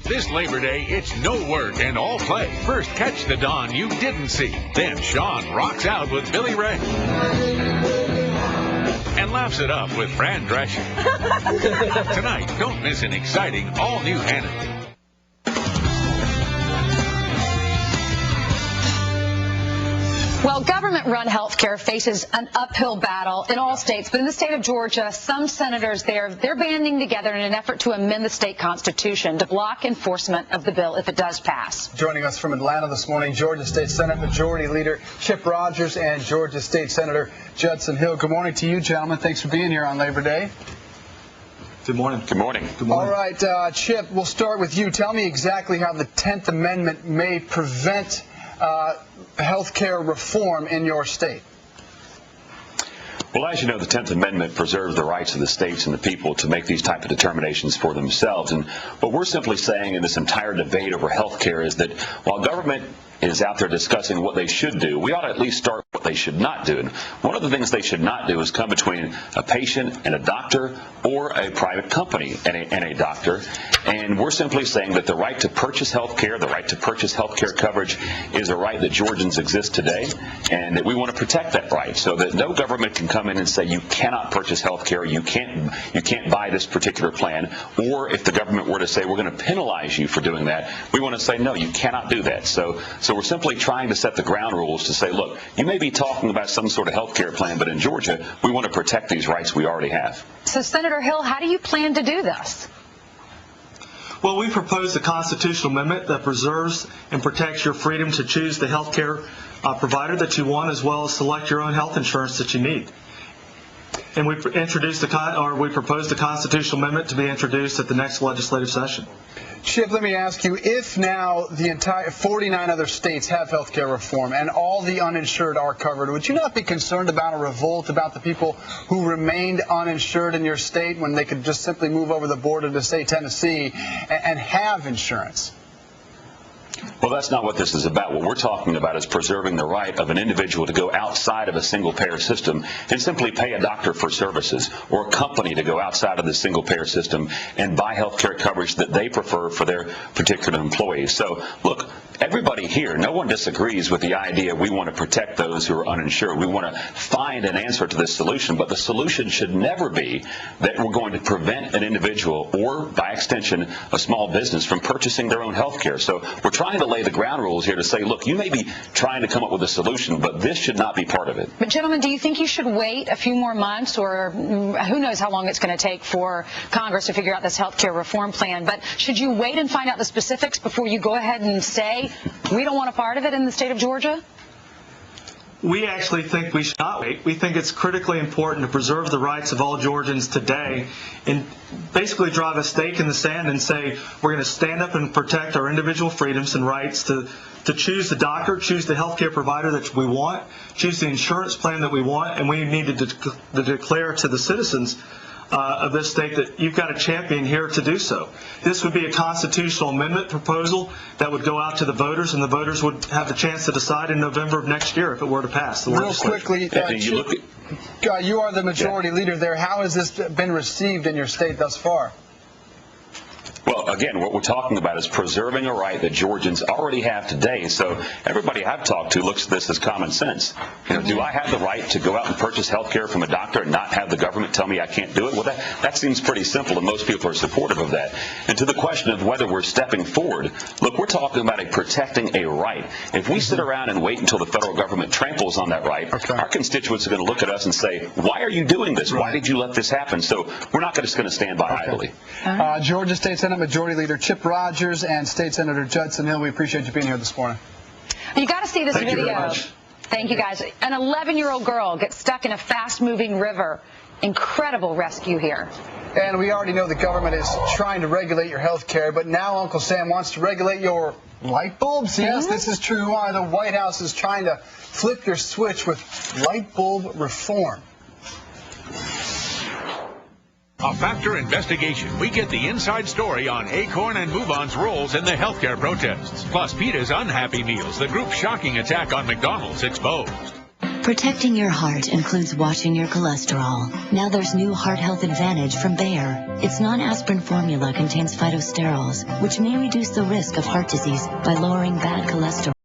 This Labor Day, it's no work and all play. First, catch the dawn you didn't see. Then Sean rocks out with Billy Ray. And laughs it up with Fran Drescher. Tonight, don't miss an exciting all-new Hannity. Well, government-run health care faces an uphill battle in all states, but in the state of Georgia, some senators there, they're banding together in an effort to amend the state constitution to block enforcement of the bill if it does pass. Joining us from Atlanta this morning, Georgia State Senate Majority Leader Chip Rogers and Georgia State Senator Judson Hill. Good morning to you, gentlemen. Thanks for being here on Labor Day. Good morning. Good morning. Good morning. All right, Chip, we'll start with you. Tell me exactly how the 10th Amendment may prevent health care reform in your state. Well, as you know, the 10th Amendment preserves the rights of the states and the people to make these type of determinations for themselves. And what we're simply saying in this entire debate over health care is that while government is out there discussing what they should do, we ought to at least start what they should not do. And one of the things they should not do is come between a patient and a doctor or a private company and a doctor. And we're simply saying that the right to purchase health care, the right to purchase health care coverage is a right that Georgians exist today, and that we want to protect that right so that no government can come in and say you cannot purchase health care, you can't buy this particular plan, or if the government were to say we're going to penalize you for doing that, we want to say no, you cannot do that. So we're simply trying to set the ground rules to say, look, you may be talking about some sort of health care plan, but in Georgia, we want to protect these rights we already have. So, Senator Hill, how do you plan to do this? Well, we proposed a constitutional amendment that preserves and protects your freedom to choose the health care provider that you want, as well as select your own health insurance that you need. And we proposed the constitutional amendment to be introduced at the next legislative session. Chip, let me ask you, if now the entire 49 other states have health care reform and all the uninsured are covered, would you not be concerned about a revolt about the people who remained uninsured in your state when they could just simply move over the border to, say, Tennessee and have insurance? Well, that's not what this is about. What we're talking about is preserving the right of an individual to go outside of a single-payer system and simply pay a doctor for services, or a company to go outside of the single-payer system and buy health care coverage that they prefer for their particular employees. So, look, everybody here, no one disagrees with the idea we want to protect those who are uninsured. We want to find an answer to this solution, but the solution should never be that we're going to prevent an individual or, by extension, a small business from purchasing their own health care. So we're trying to lay the ground rules here to say, look, you may be trying to come up with a solution, but this should not be part of it. But, gentlemen, do you think you should wait a few more months, or who knows how long it's going to take for Congress to figure out this health care reform plan? But should you wait and find out the specifics before you go ahead and say we don't want a part of it in the state of Georgia? We actually think we should not wait. We think it's critically important to preserve the rights of all Georgians today and basically drive a stake in the sand and say we're going to stand up and protect our individual freedoms and rights to choose the doctor, choose the health care provider that we want, choose the insurance plan that we want, and we need to declare to the citizens of this state that you've got a champion here to do so. This would be a constitutional amendment proposal that would go out to the voters, and the voters would have the chance to decide in November of next year if it were to pass. Real quickly, you are the majority leader there. How has this been received in your state thus far? Well, again, what we're talking about is preserving a right that Georgians already have today. So everybody I've talked to looks at this as common sense. Do I have the right to go out and purchase health care from a doctor and not have the government tell me I can't do it? Well, that seems pretty simple, and most people are supportive of that. And to the question of whether we're stepping forward, look, we're talking about protecting a right. If we sit around and wait until the federal government tramples on that right, our constituents are going to look at us and say, why are you doing this? Why did you let this happen? So we're not just going to stand by idly. Georgia State Senate Majority Leader Chip Rogers and State Senator Judson Hill, we appreciate you being here this morning. You got to see this Thank video. You very much. Thank you, guys. An 11-year-old girl gets stuck in a fast-moving river. Incredible rescue here. And we already know the government is trying to regulate your health care, but now Uncle Sam wants to regulate your light bulbs. Yes, this is true. The White House is trying to flip your switch with light bulb reform. A Factor investigation. We get the inside story on Acorn and MoveOn's roles in the healthcare protests. Plus, PETA's unhappy meals, the group's shocking attack on McDonald's exposed. Protecting your heart includes watching your cholesterol. Now there's new Heart Health Advantage from Bayer. Its non-aspirin formula contains phytosterols, which may reduce the risk of heart disease by lowering bad cholesterol.